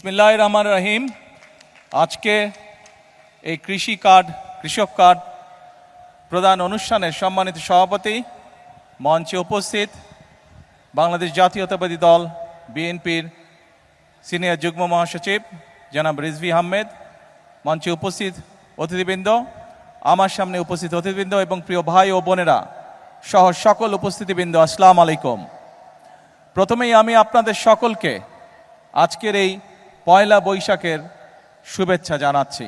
বিসমিল্লাহির রহমানির রহিম। আজকে এই কৃষক কার্ড প্রদান অনুষ্ঠানের সম্মানিত সভাপতি, মঞ্চে উপস্থিত বাংলাদেশ জাতীয়তাবাদী দল বিএনপির সিনিয়র যুগ্ম মহাসচিব জনাব রিজভী আহমেদ, মঞ্চে উপস্থিত অতিথিবৃন্দ, আমার সামনে উপস্থিত অতিথিবৃন্দ এবং প্রিয় ভাই ও বোনেরা সহ সকল উপস্থিতিবৃন্দ, আসসালামু আলাইকুম। প্রথমেই আমি আপনাদের সকলকে আজকের এই পয়লা বৈশাখের শুভেচ্ছা জানাচ্ছি।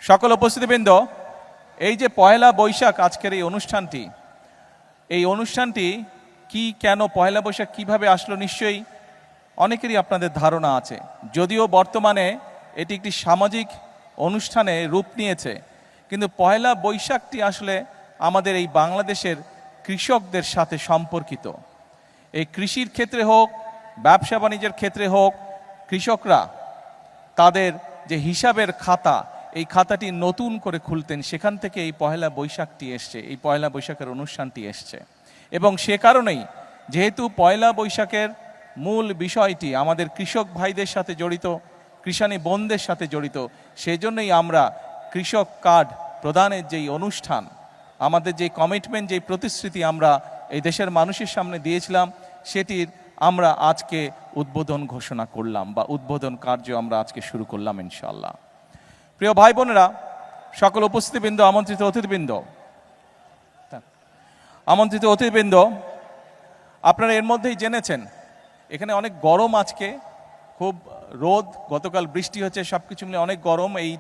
সকল উপস্থিতিবৃন্দ, এই যে পয়লা বৈশাখ আজকের এই অনুষ্ঠানটি কি, কেন পয়লা বৈশাখ কিভাবে আসলো, নিশ্চয়ই অনেকেরই আপনাদের ধারণা আছে। যদিও বর্তমানে এটি একটি সামাজিক অনুষ্ঠানে রূপ নিয়েছে, কিন্তু পয়লা বৈশাখটি আসলে আমাদের এই বাংলাদেশের কৃষকদের সাথে সম্পর্কিত। এই কৃষির ক্ষেত্রে হোক, ব্যবসা বাণিজ্যের ক্ষেত্রে হোক, কৃষকরা তাদের যে হিসাবের খাতা, এই খাতাটি নতুন করে খুলতেন, সেখান থেকে এই পয়লা বৈশাখটি এসছে, এই পয়লা বৈশাখের অনুষ্ঠানটি এসছে। এবং সে কারণেই, যেহেতু পয়লা বৈশাখের মূল বিষয়টি আমাদের কৃষক ভাইদের সাথে জড়িত, কৃষানী বোনদের সাথে জড়িত, সেজন্যই আমরা কৃষক কার্ড প্রদানের যেই অনুষ্ঠান, আমাদের যে কমিটমেন্ট, যেই প্রতিশ্রুতি আমরা এই দেশের মানুষের সামনে দিয়েছিলাম, সেটির আমরা আজকে উদ্বোধন ঘোষণা করলাম, বা উদ্বোধন কার্য আমরা আজকে শুরু করলাম ইনশাআল্লাহ। প্রিয় ভাই বোনেরা, সকল উপস্থিতিবৃন্দ, আমন্ত্রিত অতিথিবৃন্দ, আপনারা এর মধ্যেই জেনেছেন এখানে অনেক গরম, আজকে খুব রোদ, গতকাল বৃষ্টি হচ্ছে, সব কিছু মিলে অনেক গরম। এই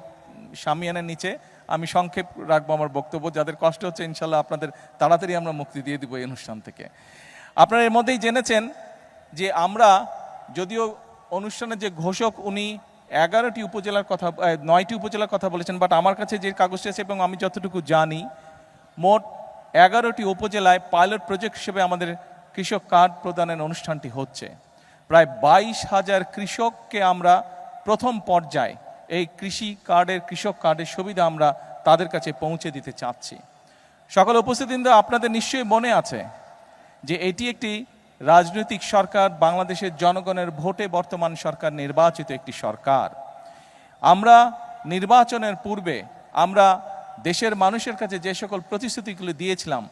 শামিয়ানের নিচে আমি সংক্ষেপ রাখবো আমার বক্তব্য, যাদের কষ্ট হচ্ছে ইনশাল্লাহ আপনাদের তাড়াতাড়ি আমরা মুক্তি দিয়ে দিব এই অনুষ্ঠান থেকে। আপনারা এর মধ্যেই জেনেছেন যে আমরা, যদিও অনুষ্ঠানের যে ঘোষক উনি 9টি উপজেলার কথা বলেছেন, বাট আমার কাছে যে কাগজটি আছে এবং আমি যতটুকু জানি, মোট 11টি উপজেলায় পাইলট প্রজেক্ট হিসেবে আমাদের কৃষক কার্ড প্রদানের অনুষ্ঠানটি হচ্ছে। প্রায় 22,000 কৃষককে আমরা প্রথম পর্যায়ে এই কৃষক কার্ডের সুবিধা আমরা তাদের কাছে পৌঁছে দিতে চাচ্ছি। সকল উপস্থিতিবৃন্দ, আপনাদের নিশ্চয়ই মনে আছে যে এটি একটি রাজনৈতিক সরকার, বাংলাদেশের জনগণের ভোটে বর্তমান সরকার নির্বাচিত একটি সরকার। আমরা নির্বাচনের পূর্বে আমরা দেশের মানুষের কাছে যে সকল প্রতিশ্রুতিগুলো দিয়েছিলাম,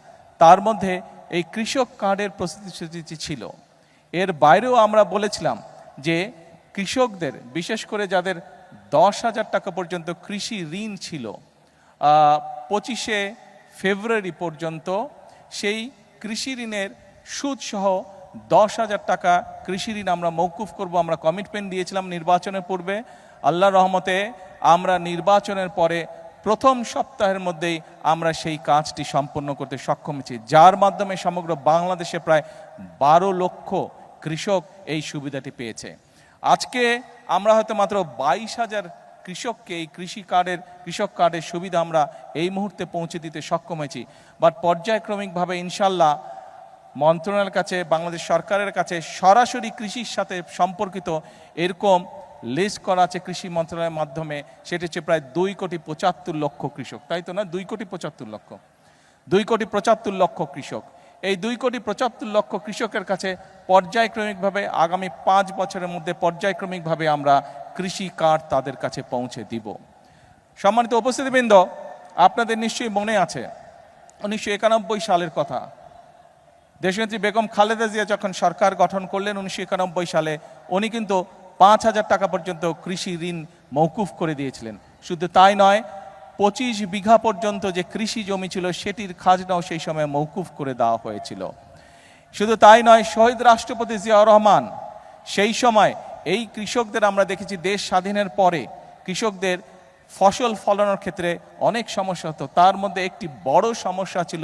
তার মধ্যে এই কৃষক কার্ডের প্রতিশ্রুতি ছিল। এর বাইরেও আমরা বলেছিলাম যে কৃষকদের, বিশেষ করে যাদের 10,000 টাকা পর্যন্ত কৃষি ঋণ ছিল, 25শে ফেব্রুয়ারি পর্যন্ত সেই কৃষি ঋণের সুদসহ 10,000 টাকা কৃষি ঋণ আমরা মওকুফ করব। আমরা কমিটমেন্ট দিয়েছিলাম নির্বাচনের পূর্বে। আল্লাহর রহমতে আমরা নির্বাচনের পরে প্রথম সপ্তাহের মধ্যেই আমরা সেই কাজটি সম্পন্ন করতে সক্ষম হয়েছি, যার মাধ্যমে সমগ্র বাংলাদেশে প্রায় 12 লক্ষ কৃষক এই সুবিধাটি পেয়েছে। আজকে আমরা হয়তো মাত্র 22,000 কৃষককে এই কৃষক কার্ডের সুবিধা আমরা এই মুহূর্তে পৌঁছে দিতে সক্ষম হয়েছি। বাট পর্যায়ক্রমিকভাবে ইনশাল্লাহ মন্ত্রণালয়ের কাছে, বাংলাদেশ সরকারের কাছে সরাসরি কৃষির সাথে সম্পর্কিত এরকম লিস্ট করা আছে কৃষি মন্ত্রণালয়ের মাধ্যমে। সেটি হচ্ছে প্রায় 2,75,00,000 কৃষক, তাই তো না? 2,75,00,000 কৃষক। এই 2,75,00,000 কৃষকের কাছে পর্যায়ক্রমিকভাবে আগামী 5 বছরের মধ্যে পর্যায়ক্রমিকভাবে আমরা কৃষি কার্ড তাদের কাছে পৌঁছে দিব। সম্মানিত উপস্থিতিবৃন্দ, আপনাদের নিশ্চয়ই মনে আছে 1991 সালের কথা। দেশনেত্রী বেগম খালেদা জিয়া যখন সরকার গঠন করলেন 1991 সালে, উনি কিন্তু 5,000 টাকা পর্যন্ত কৃষি ঋণ মওকুফ করে দিয়েছিলেন। শুধু তাই নয়, 25 বিঘা পর্যন্ত যে কৃষি জমি ছিল সেটির খাজনাও সেই সময় মওকুফ করে দেওয়া হয়েছিল। শুধু তাই নয়, শহীদ রাষ্ট্রপতি জিয়াউর রহমান সেই সময় এই কৃষকদের, আমরা দেখেছি দেশ স্বাধীনের পরে কৃষকদের ফসল ফলানোর ক্ষেত্রে অনেক সমস্যা হতো, তার মধ্যে একটি বড় সমস্যা ছিল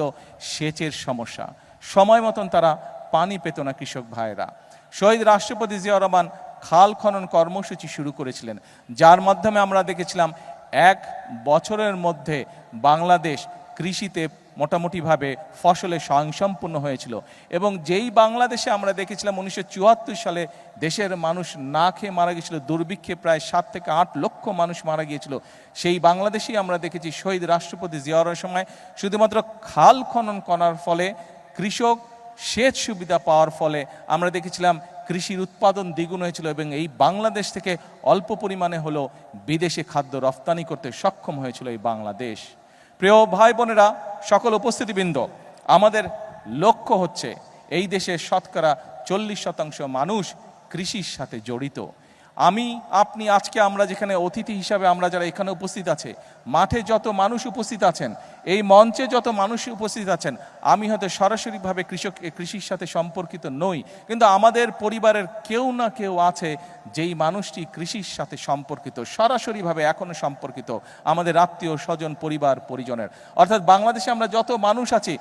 সেচের সমস্যা। সময় মতন তারা পানি পেত না কৃষক ভাইয়েরা। শহীদ রাষ্ট্রপতি জিয়াউর রহমান খাল খনন কর্মসূচি শুরু করেছিলেন, যার মাধ্যমে আমরা দেখেছিলাম 1 বছরের মধ্যে বাংলাদেশ কৃষিতে মোটামুটিভাবে ফসলে স্বয়ংসম্পূর্ণ হয়েছিল। এবং যেই বাংলাদেশে আমরা দেখেছিলাম 1974 সালে দেশের মানুষ না খেয়ে মারা গিয়েছিল, দুর্ভিক্ষে প্রায় 7 থেকে 8 লক্ষ মানুষ মারা গিয়েছিল, সেই বাংলাদেশেই আমরা দেখেছি শহীদ রাষ্ট্রপতি জিয়াউর সময় শুধুমাত্র খাল খনন করার ফলে, কৃষক সেচ সুবিধা পাওয়ার ফলে আমরা দেখেছিলাম কৃষির উৎপাদন দ্বিগুণ হয়েছিল এবং এই বাংলাদেশ থেকে অল্প পরিমাণে হলেও বিদেশে খাদ্য রপ্তানি করতে সক্ষম হয়েছিল এই বাংলাদেশ। প্রিয় ভাই বোনেরা, সকল উপস্থিতিবৃন্দ, আমাদের লক্ষ্য হচ্ছে এই দেশের শতকরা 40% মানুষ কৃষির সাথে জড়িত। আমি আপনি আজকে আমরা যেখানে অতিথি হিসাবে আমরা যারা এখানে উপস্থিত আছে, মাঠে যত মানুষ উপস্থিত আছেন, এই মঞ্চে যত মানুষ উপস্থিত আছেন, আমি হয়তো সরাসরিভাবে কৃষির সাথে সম্পর্কিত নই, কিন্তু আমাদের পরিবারের কেউ না কেউ আছে যেই মানুষটি কৃষির সাথে সম্পর্কিত, সরাসরিভাবে এখনো সম্পর্কিত, আমাদের আত্মীয় স্বজন পরিবার পরিজনের। অর্থাৎ বাংলাদেশে আমরা যত মানুষ আছি,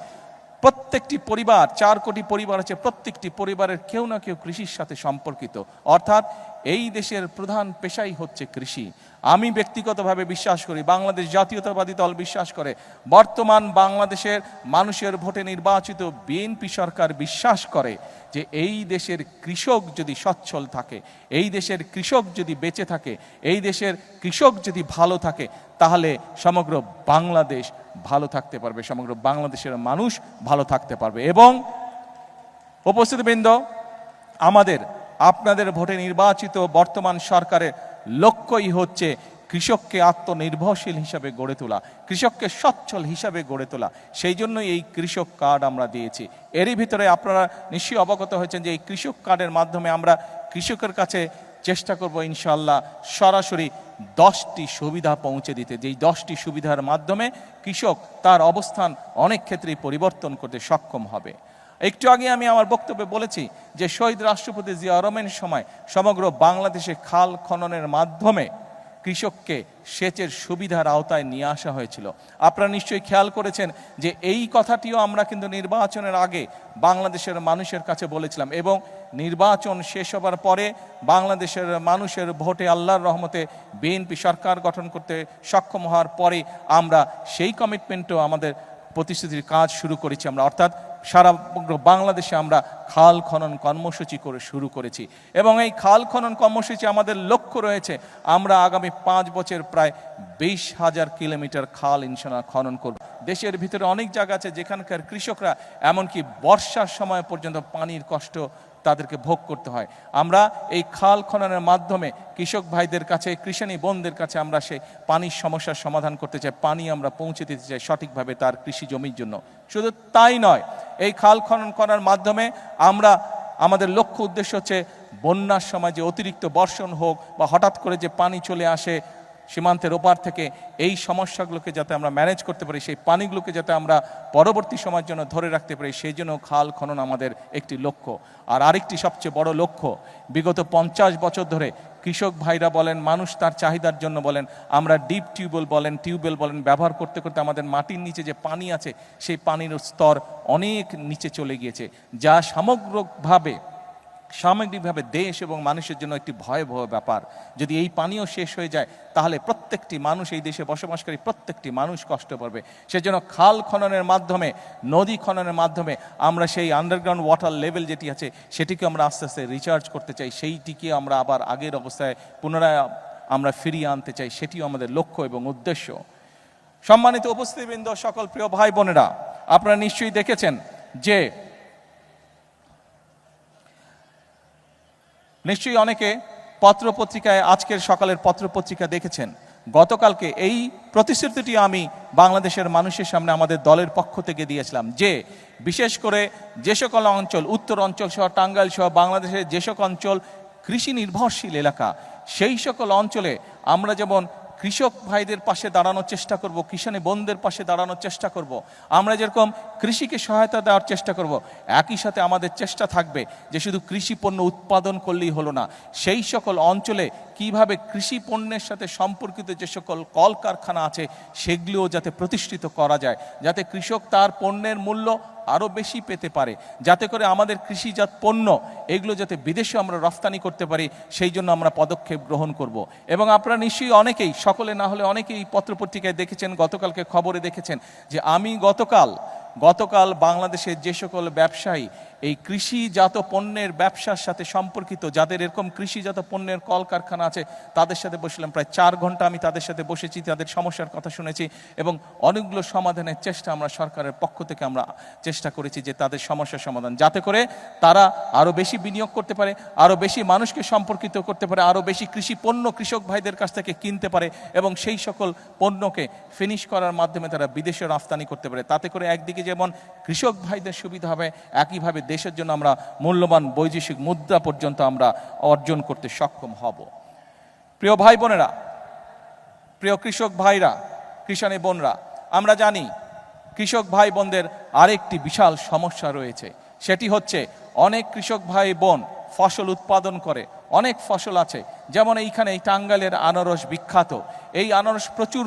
প্রত্যেকটি পরিবার, 4 কোটি পরিবার আছে, প্রত্যেকটি পরিবারের কেউ না কেউ কৃষির সাথে সম্পর্কিত। অর্থাৎ এই দেশের প্রধান পেশাই হচ্ছে কৃষি। আমি ব্যক্তিগতভাবে বিশ্বাস করি, বাংলাদেশ জাতীয়তাবাদী দল বিশ্বাস করে, বর্তমান বাংলাদেশের মানুষের ভোটে নির্বাচিত বিএনপি সরকার বিশ্বাস করে যে এই দেশের কৃষক যদি সচ্ছল থাকে, এই দেশের কৃষক যদি বেঁচে থাকে, এই দেশের কৃষক যদি ভালো থাকে, তাহলে সমগ্র বাংলাদেশ ভালো থাকতে পারবে, সমগ্র বাংলাদেশের মানুষ ভালো থাকতে পারবে। এবং উপস্থিতবৃন্দ, আমাদের আপনাদের ভোটে নির্বাচিত বর্তমান সরকারের লক্ষ্যই হচ্ছে কৃষককে আত্মনির্ভরশীল হিসাবে গড়ে তোলা, কৃষককে সচ্ছল হিসাবে গড়ে তোলা। সেই জন্যই এই কৃষক কার্ড আমরা দিয়েছি। এরই ভিতরে আপনারা নিশ্চয়ই অবগত হয়েছেন যে এই কৃষক কার্ডের মাধ্যমে আমরা কৃষকের কাছে চেষ্টা করব ইনশাআল্লাহ সরাসরি 10টি সুবিধা পৌঁছে দিতে, যেই 10টি সুবিধার মাধ্যমে কৃষক তার অবস্থান অনেক ক্ষেত্রেই পরিবর্তন করতে সক্ষম হবে। একটু আগে আমি আমার বক্তব্যে বলেছি যে শহীদ রাষ্ট্রপতি জিয়া রহমানের সময় সমগ্র বাংলাদেশে খাল খননের মাধ্যমে কৃষককে সেচের সুবিধার আওতায় নিয়ে আসা হয়েছিল। আপনারা নিশ্চয়ই খেয়াল করেছেন যে এই কথাটিও আমরা কিন্তু নির্বাচনের আগে বাংলাদেশের মানুষের কাছে বলেছিলাম, এবং নির্বাচন শেষ হবার পরে বাংলাদেশের মানুষের ভোটে আল্লাহর রহমতে বিএনপি সরকার গঠন করতে সক্ষম হওয়ার পরে আমরা সেই কমিটমেন্টও আমাদের প্রতিশ্রুতির কাজ শুরু করেছি আমরা, অর্থাৎ সারা বাংলাদেশে আমরা খাল খনন কর্মসূচি করে শুরু করেছি। এবং এই খাল খনন কর্মসূচি আমাদের লক্ষ্য রয়েছে, আমরা আগামী 5 বছর প্রায় 20,000 কিলোমিটার খাল ইনশাআল্লাহ খনন করব। দেশের ভিতরে অনেক জায়গা আছে যেখানকার কৃষকরা এমনকি বর্ষার সময় পর্যন্ত পানির কষ্ট তাদেরকে ভোগ করতে হয়। আমরা এই খাল খননের মাধ্যমে কৃষক ভাইদের কাছে, কৃষানী বোনদের কাছে আমরা সেই পানির সমস্যার সমাধান করতে চাই, পানি আমরা পৌঁছে দিতে চাই সঠিকভাবে তার কৃষি জমির জন্য। শুধু তাই নয়, এই খাল খনন করার মাধ্যমে আমরা আমাদের লক্ষ্য উদ্দেশ্য হচ্ছে বন্যার সময় যে অতিরিক্ত বর্ষণ হোক বা হঠাৎ করে যে পানি চলে আসে সীমান্তের ওপার থেকে, এই সমস্যাগুলোকে যাতে আমরা ম্যানেজ করতে পারি, সেই পানিগুলোকে যাতে আমরা পরবর্তী সময়ের জন্য ধরে রাখতে পারি, সেই জন্য খাল খনন আমাদের একটি লক্ষ্য। আর আরেকটি সবচেয়ে বড় লক্ষ্য, বিগত 50 বছর ধরে কৃষক ভাইরা বলেন, মানুষ তার চাহিদার জন্য বলেন, আমরা ডিপ টিউবওয়েল বলেন ব্যবহার করতে করতে আমাদের মাটির নিচে যে পানি আছে সেই পানির স্তর অনেক নিচে চলে গিয়েছে, যা সামগ্রিকভাবে দেশ এবং মানুষের জন্য একটি ভয়াবহ ব্যাপার। যদি এই পানিও শেষ হয়ে যায় তাহলে প্রত্যেকটি মানুষ, এই দেশে বসবাসকারী প্রত্যেকটি মানুষ কষ্ট পাবে। সেজন্য খাল খননের মাধ্যমে, নদী খননের মাধ্যমে আমরা সেই আন্ডারগ্রাউন্ড ওয়াটার লেভেল যেটি আছে সেটিকে আমরা আস্তে আস্তে রিচার্জ করতে চাই, সেইটিকে আমরা আবার আগের অবস্থায় পুনরায় আমরা ফিরিয়ে আনতে চাই, সেটিও আমাদের লক্ষ্য এবং উদ্দেশ্য। সম্মানিত উপস্থিতিবৃন্দ, সকল প্রিয় ভাই বোনেরা, আপনারা নিশ্চয়ই দেখেছেন যে নিশ্চয়ই অনেকে পত্রপত্রিকায়, আজকের সকালের পত্রপত্রিকা দেখেছেন, গতকালকে এই প্রতিশ্রুতিটি আমি বাংলাদেশের মানুষের সামনে আমাদের দলের পক্ষ থেকে দিয়েছিলাম যে বিশেষ করে যে সকল অঞ্চল, উত্তর অঞ্চল সহ টাঙ্গাইল সহ বাংলাদেশের যে সকল অঞ্চল কৃষি নির্ভরশীল এলাকা, সেই সকল অঞ্চলে আমরা যেমন কৃষক ভাইদের পাশে দাঁড়ানোর চেষ্টা করব, কিষানী বোনদের পাশে দাঁড়ানোর চেষ্টা করব, আমরা যেরকম কৃষিকে সহায়তা দেওয়ার চেষ্টা করব, একই সাথে আমাদের চেষ্টা থাকবে যে শুধু কৃষি পণ্য উৎপাদন করলেই হলো না, সেই সকল অঞ্চলে কিভাবে কৃষি পণ্যের সাথে সম্পর্কিত যে সকল কলকারখানা আছে সেগুলিও যাতে প্রতিষ্ঠিত করা যায়, যাতে কৃষক তার পণ্যের মূল্য আরও বেশি পেতে পারে, যাতে করে আমাদের কৃষিজাত পণ্য এগুলো যাতে বিদেশে আমরা রফতানি করতে পারি, সেই জন্য আমরা পদক্ষেপ গ্রহণ করব। এবং আপনারা নিশ্চয়ই অনেকেই, সকলে না হলে অনেকেই পত্রপত্রিকায় দেখেছেন, গতকালকে খবরে দেখেছেন যে আমি গতকাল বাংলাদেশের যে সকল ব্যবসায়ী এই কৃষিজাত পণ্যের ব্যবসার সাথে সম্পর্কিত, যাদের এরকম কৃষিজাত পণ্যের কলকারখানা আছে, তাদের সাথে বসলাম। প্রায় 4 ঘন্টা আমি তাদের সাথে বসেছি, তাদের সমস্যার কথা শুনেছি এবং অনেকগুলো সমাধানের চেষ্টা আমরা সরকারের পক্ষ থেকে আমরা চেষ্টা চেষ্টা করেছি যে তাদের সমস্যার সমাধান, যাতে করে তারা আরও বেশি বিনিয়োগ করতে পারে, আরও বেশি মানুষকে সম্পর্কিত করতে পারে, আরও বেশি কৃষি পণ্য কৃষক ভাইদের কাছ থেকে কিনতে পারে এবং সেই সকল পণ্যকে ফিনিশ করার মাধ্যমে তারা বিদেশে রফতানি করতে পারে। তাতে করে একদিকে যেমন কৃষক ভাইদের সুবিধা হবে, একইভাবে দেশের জন্য আমরা মূল্যবান বৈদেশিক মুদ্রা পর্যন্ত আমরা অর্জন করতে সক্ষম হব। প্রিয় ভাই বোনেরা, প্রিয় কৃষক ভাইরা, কৃষানী বোনরা, আমরা জানি কৃষক ভাই বোনদের আরেকটি বিশাল সমস্যা রয়েছে। সেটি হচ্ছে অনেক কৃষক ভাই বোন ফসল উৎপাদন করে, অনেক ফসল আছে, যেমন এইখানে এই টাঙ্গাইলের আনারস বিখ্যাত। এই আনারস প্রচুর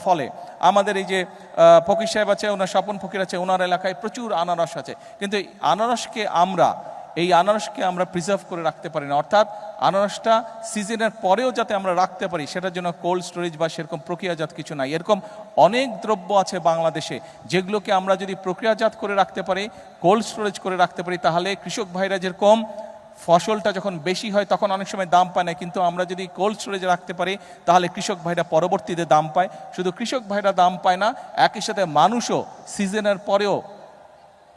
ফলে। আমাদের এই যে ফকির সাহেব আছে, ওনার স্বপন ফকির আছে, ওনার এলাকায় প্রচুর আনারস আছে, কিন্তু এই আনারসকে আমরা প্রিজার্ভ করে রাখতে পারি না। অর্থাৎ আনারসটা সিজনের পরেও যাতে আমরা রাখতে পারি, সেটার জন্য কোল্ড স্টোরেজ বা সেরকম প্রক্রিয়াজাত কিছু নাই। এরকম অনেক দ্রব্য আছে বাংলাদেশে যেগুলোকে আমরা যদি প্রক্রিয়াজাত করে রাখতে পারি, কোল্ড স্টোরেজ করে রাখতে পারি, তাহলে কৃষক ভাইরা যেরকম ফসলটা যখন বেশি হয় তখন অনেক সময় দাম পায় না, কিন্তু আমরা যদি কোল্ড স্টোরেজে রাখতে পারি তাহলে কৃষক ভাইরা পরবর্তীতে দাম পায়। শুধু কৃষক ভাইরা দাম পায় না, একই সাথে মানুষও সিজনের পরেও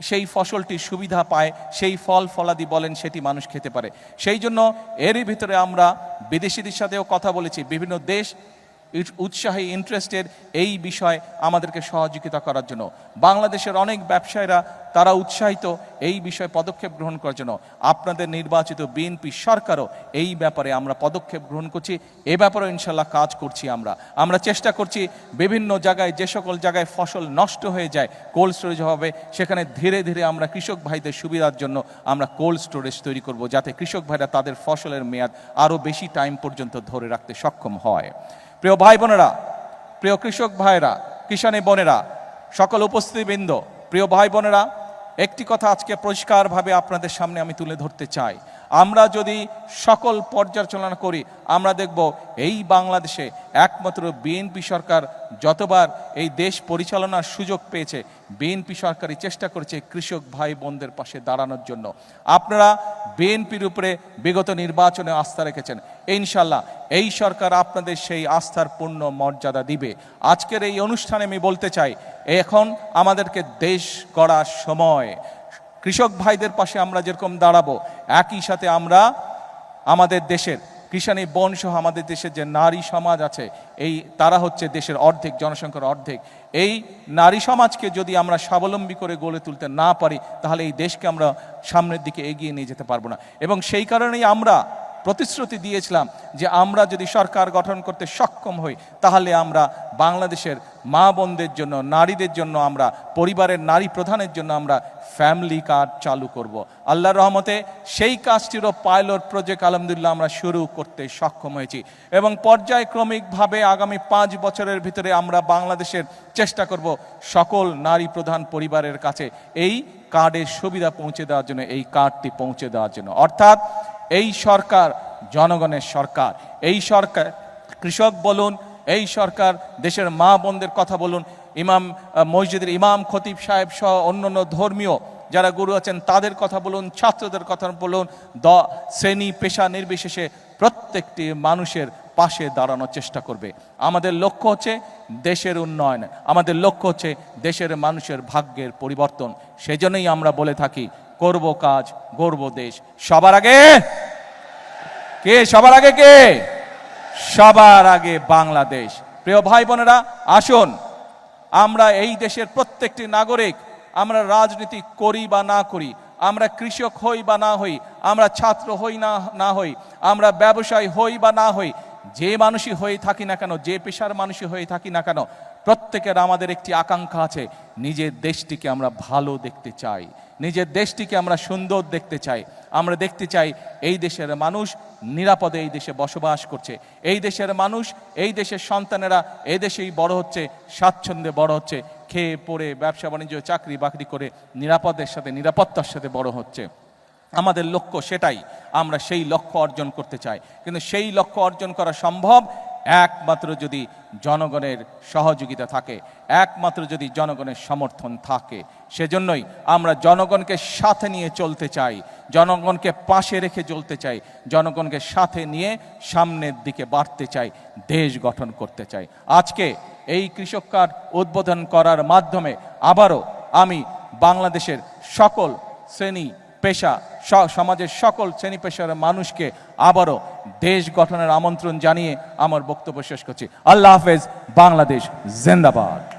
সেই ফসলটির সুবিধা পায়, সেই ফল ফলাদি বলেন সেটি মানুষ খেতে পারে। সেই জন্য এরই ভিতরে আমরা বিদেশিদের সাথেও কথা বলেছি, বিভিন্ন দেশ উৎসাহী ইন্টারেস্টেড এই বিষয়ে আমাদেরকে সহযোগিতা করার জন্য। বাংলাদেশের অনেক ব্যবসায়ীরা তারা উৎসাহিত এই বিষয়ে পদক্ষেপ গ্রহণ করার জন্য। আপনাদের নির্বাচিত বিএনপি সরকারও এই ব্যাপারে আমরা পদক্ষেপ গ্রহণ করছি, এ ব্যাপারেও ইনশাল্লাহ কাজ করছি। আমরা চেষ্টা করছি বিভিন্ন জায়গায়, যে সকল জায়গায় ফসল নষ্ট হয়ে যায় কোল্ড স্টোরেজ হবে, সেখানে ধীরে ধীরে আমরা কৃষক ভাইদের সুবিধার জন্য আমরা কোল্ড স্টোরেজ তৈরি করব, যাতে কৃষক ভাইরা তাদের ফসলের মেয়াদ আরও বেশি টাইম পর্যন্ত ধরে রাখতে সক্ষম হয়। প্রিয় ভাই বোনেরা, প্রিয় কৃষক ভাইরা, কিষানী বোনেরা, সকল উপস্থিতিবৃন্দ, প্রিয় ভাই বোনেরা, একটি কথা আজকে পরিষ্কারভাবে আপনাদের সামনে আমি তুলে ধরতে চাই। আমরা যদি সকল পর্যালোচনা করি, আমরা দেখব এই বাংলাদেশে একমাত্র বিএনপি সরকার যতবার এই দেশ পরিচালনার সুযোগ পেয়েছে, বিএনপি সরকারই চেষ্টা করেছে কৃষক ভাই বোনদের পাশে দাঁড়ানোর জন্য। আপনারা বিএনপির উপরে বিগত নির্বাচনে আস্থা রেখেছেন, ইনশাল্লাহ এই সরকার আপনাদের সেই আস্থার পূর্ণ মর্যাদা দিবে। আজকের এই অনুষ্ঠানে আমি বলতে চাই, এখন আমাদেরকে দেশ গড়ার সময়। কৃষক ভাইদের পাশে আমরা যেরকম দাঁড়াবো, একই সাথে আমরা আমাদের দেশের কৃষানী বোন সহ আমাদের দেশের যে নারী সমাজ আছে, তারা হচ্ছে দেশের অর্ধেক, জনসংখ্যার অর্ধেক। এই নারী সমাজকে যদি আমরা স্বাবলম্বী করে গড়ে তুলতে না পারি, তাহলে এই দেশকে আমরা সামনের দিকে এগিয়ে নিয়ে যেতে পারবো না। এবং সেই কারণেই আমরা প্রতিশ্রুতি দিয়েছিলাম যে আমরা যদি সরকার গঠন করতে সক্ষম হই, তাহলে আমরা বাংলাদেশের মা বোনদের জন্য, নারীদের জন্য, আমরা পরিবারের নারী প্রধানের জন্য আমরা ফ্যামিলি কার্ড চালু করব। আল্লাহর রহমতে সেই কাজটিরও পাইলট প্রজেক্ট আলহামদুলিল্লাহ আমরা শুরু করতে সক্ষম হয়েছি এবং পর্যায়ক্রমিকভাবে আগামী 5 বছরের ভিতরে আমরা বাংলাদেশের চেষ্টা করব সকল নারী প্রধান পরিবারের কাছে এই কার্ডের সুবিধা পৌঁছে দেওয়ার জন্য, এই কার্ডটি পৌঁছে দেওয়ার জন্য। অর্থাৎ এই সরকার জনগণের সরকার। এই সরকার, কৃষক বলুন, এই সরকার দেশের মা বোনদের কথা বলুন, মসজিদের ইমাম খতিব সাহেব সহ অন্যান্য ধর্মীয় যারা গুরু আছেন তাদের কথা বলুন, ছাত্রদের কথা বলুন, শ্রেণী পেশা নির্বিশেষে প্রত্যেকটি মানুষের পাশে দাঁড়ানোর চেষ্টা করবে। আমাদের লক্ষ্য হচ্ছে দেশের উন্নয়ন, আমাদের লক্ষ্য হচ্ছে দেশের মানুষের ভাগ্যের পরিবর্তন। সেজন্যই আমরা বলে থাকি, করব কাজ, গড়ব দেশ। সবার আগে কে? সবার আগে কে? সবার আগে বাংলাদেশ। প্রিয় ভাই বোনেরা, আসুন আমরা এই দেশের প্রত্যেকটি নাগরিক, আমরা রাজনীতি করি বা না করি, আমরা কৃষক হই বা না হই, আমরা ছাত্র হই না হই, আমরা ব্যবসায়ী হই বা না হই, যে মানুষই হয়ে থাকি না কেন, যে পেশার মানুষই হয়ে থাকি না কেন, প্রত্যেকের আমাদের একটি আকাঙ্ক্ষা আছে, নিজের দেশটিকে আমরা ভালো দেখতে চাই, নিজের দেশটিকে আমরা সুন্দর দেখতে চাই। আমরা দেখতে চাই এই দেশের মানুষ নিরাপদে এই দেশে বসবাস করছে, এই দেশের মানুষ, এই দেশের সন্তানেরা এই দেশেই বড় হচ্ছে, স্বাচ্ছন্দ্যে বড় হচ্ছে, খেয়ে পড়ে ব্যবসা বাণিজ্য চাকরি বাকরি করে নিরাপদের সাথে, নিরাপত্তার সাথে বড় হচ্ছে। আমাদের লক্ষ্য সেটাই, আমরা সেই লক্ষ্য অর্জন করতে চাই। কিন্তু সেই লক্ষ্য অর্জন করা সম্ভব একমাত্র যদি জনগণের সহযোগিতা থাকে, একমাত্র যদি জনগণের সমর্থন থাকে। সেজন্যই আমরা জনগণকে সাথে নিয়ে চলতে চাই, জনগণকে পাশে রেখে চলতে চাই, জনগণকে সাথে নিয়ে সামনের দিকে বাড়তে চাই, দেশ গঠন করতে চাই। আজকে এই কৃষক কার্ড উদ্বোধন করার মাধ্যমে আবারও আমি বাংলাদেশের সকল শ্রেণী পেশা সমাজের সকল শ্রেণী পেশার মানুষকে আবারও দেশ গঠনের আমন্ত্রণ জানিয়ে আমার বক্তব্য শেষ করছি। আল্লাহ হাফেজ। বাংলাদেশ জিন্দাবাদ।